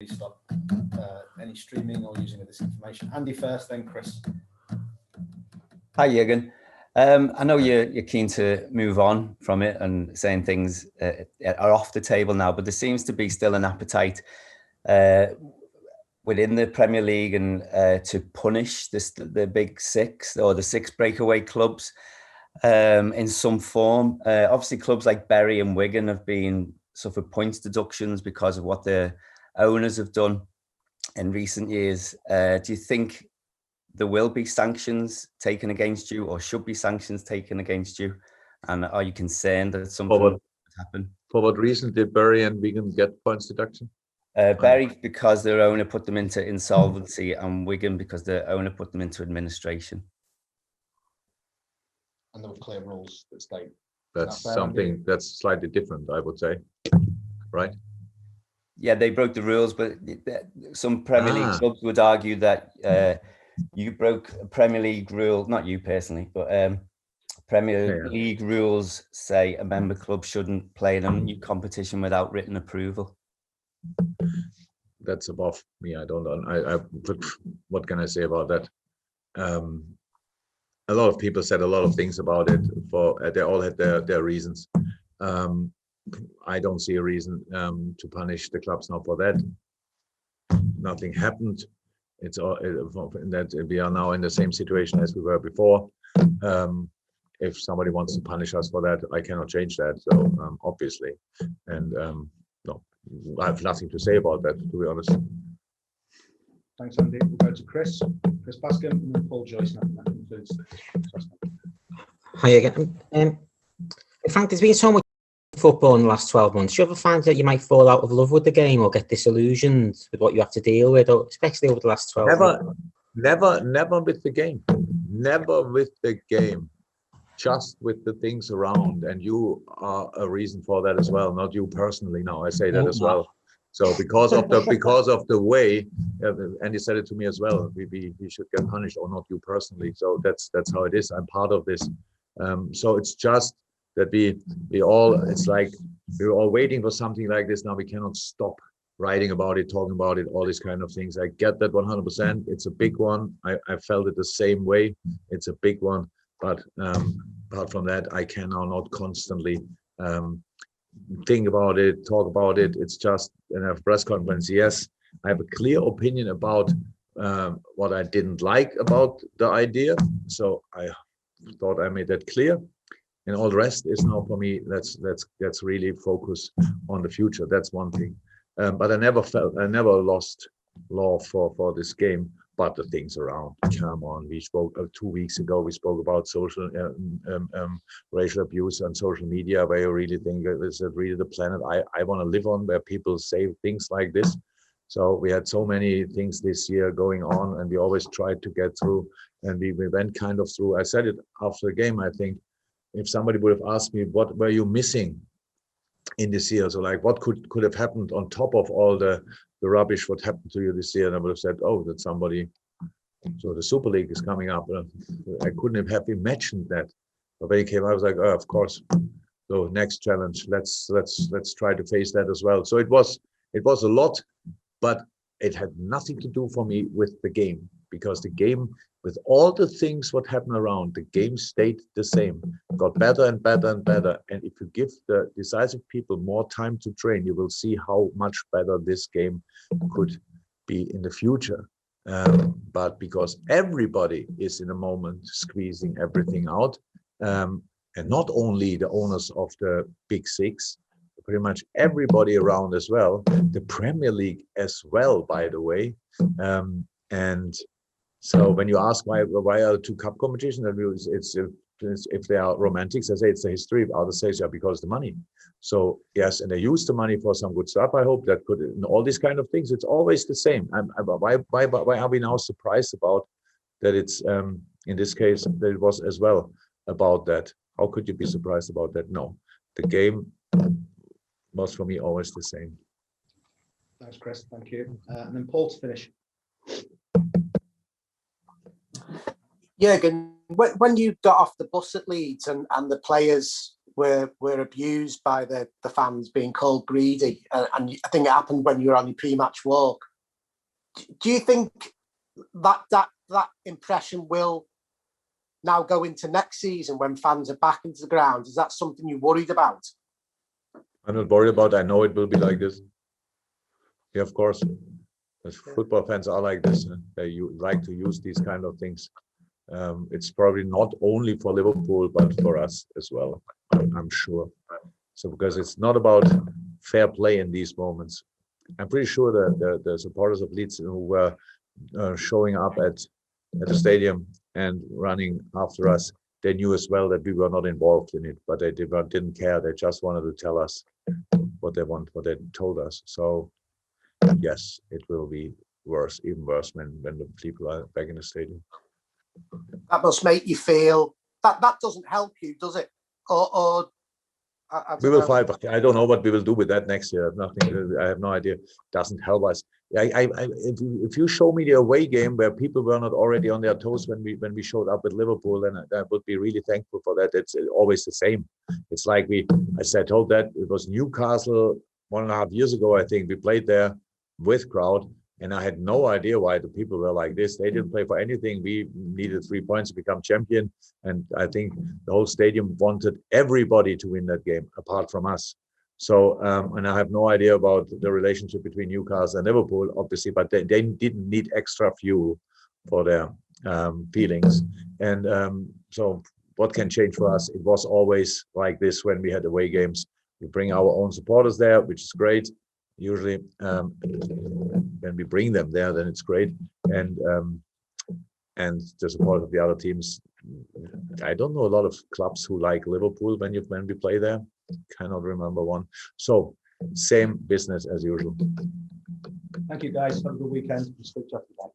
stop any streaming or using of this information. Andy first, then Chris. Hi, Jurgen. I know you're keen to move on from it and saying things are off the table now, but there seems to be still an appetite within the Premier League and to punish the big six or the six breakaway clubs in some form. Obviously, clubs like Bury and Wigan have suffered points deductions because of what their owners have done in recent years. Do you think there will be sanctions taken against you, or should be sanctions taken against you? And are you concerned that something would happen? For what reason did Bury and Wigan get points deduction? Bury because their owner put them into insolvency, and Wigan because their owner put them into administration. And there were clear rules that state. That's something that's slightly different, I would say, right? Yeah, they broke the rules, but some Premier League clubs would argue that you broke a Premier League rule, not you personally, but Premier League rules say a member club shouldn't play in a new competition without written approval. That's above me. I don't know. What can I say about that? A lot of people said a lot of things about it. They all had their reasons. I don't see a reason to punish the clubs now for that. Nothing happened. It's all that we are now in the same situation as we were before. If somebody wants to punish us for that, I cannot change that. So obviously, and no, I have nothing to say about that, to be honest. Thanks, Andy. We'll go to Chris Bascom, and then Paul Joyce. That concludes. Hi again. Frank, there's been so much football in the last 12 months. Do you ever find that you might fall out of love with the game or get disillusioned with what you have to deal with, or especially over the last 12 months? Never with the game. Never with the game. Just with the things around, and you are a reason for that as well. Not you personally. No, I say that as well. So because of the way, and you said it to me as well, we should get punished, or not you personally. So that's how it is. I'm part of this. So it's just that we all, it's like we're all waiting for something like this. Now we cannot stop writing about it, talking about it, all these kind of things. I get that 100%. It's a big one. I felt it the same way. It's a big one. But apart from that, I can now not constantly think about it, talk about it. It's just in a press conference. Yes, I have a clear opinion about what I didn't like about the idea. So I thought I made that clear. And all the rest is now for me. Let's really focus on the future. That's one thing. But I never lost love for this game. But the things around, come on, we spoke 2 weeks ago, we spoke about social racial abuse on social media, where you really think, is it really the planet I want to live on, where people say things like this? So we had so many things this year going on, and we always tried to get through, and we went kind of through. I said it after the game, I think, if somebody would have asked me, what were you missing in this year? So like, what could have happened on top of all the rubbish, what happened to you this year? And I would have said, oh, that somebody, so the Super League is coming up. I couldn't have imagined that. But when it came, I was like, oh, of course. So next challenge, let's try to face that as well. So it was a lot, but it had nothing to do for me with the game, because the game, with all the things what happened around, the game stayed the same, got better and better and better. And if you give the decisive people more time to train, you will see how much better this game could be in the future. But because everybody is in a moment squeezing everything out, and not only the owners of the big six, pretty much everybody around as well, the Premier League as well, by the way. And so when you ask why are two cup competitions, it's if they are romantics, I say it's the history. Others say yeah, because the money. So yes, and they use the money for some good stuff. I hope that could, and all these kind of things. It's always the same. Why are we now surprised about that? It's in this case that it was as well about that. How could you be surprised about that? No, the game was for me always the same. Thanks, Chris. Thank you. And then Paul to finish. Jurgen, when you got off the bus at Leeds and the players were abused by the fans being called greedy, and I think it happened when you were on your pre-match walk. Do you think that impression will now go into next season when fans are back into the ground? Is that something you're worried about? I'm not worried about it. I know it will be like this. Yeah, of course. As football fans are like this. They like to use these kind of things. It's probably not only for Liverpool, but for us as well, I'm sure. So because it's not about fair play in these moments. I'm pretty sure that the supporters of Leeds who were showing up at the stadium and running after us, they knew as well that we were not involved in it, but they didn't care. They just wanted to tell us what they told us. So yes, it will be worse, even worse when the people are back in the stadium. That must make you feel that doesn't help you, does it? Or we will fight. I don't know what we will do with that next year. Nothing. I have no idea. Doesn't help us. If you show me the away game where people were not already on their toes when we showed up with Liverpool, then I would be really thankful for that. It's always the same. It's like I told that it was Newcastle 1.5 years ago. I think we played there with crowd. And I had no idea why the people were like this. They didn't play for anything. We needed 3 points to become champion. And I think the whole stadium wanted everybody to win that game, apart from us. So, and I have no idea about the relationship between Newcastle and Liverpool, obviously, but they didn't need extra fuel for their feelings. And so what can change for us? It was always like this when we had away games. We bring our own supporters there, which is great. Usually when we bring them there, then it's great. And the support of the other teams. I don't know a lot of clubs who like Liverpool when we play there. Cannot remember one. So same business as usual. Thank you, guys. Have a good weekend. We'll switch off the back.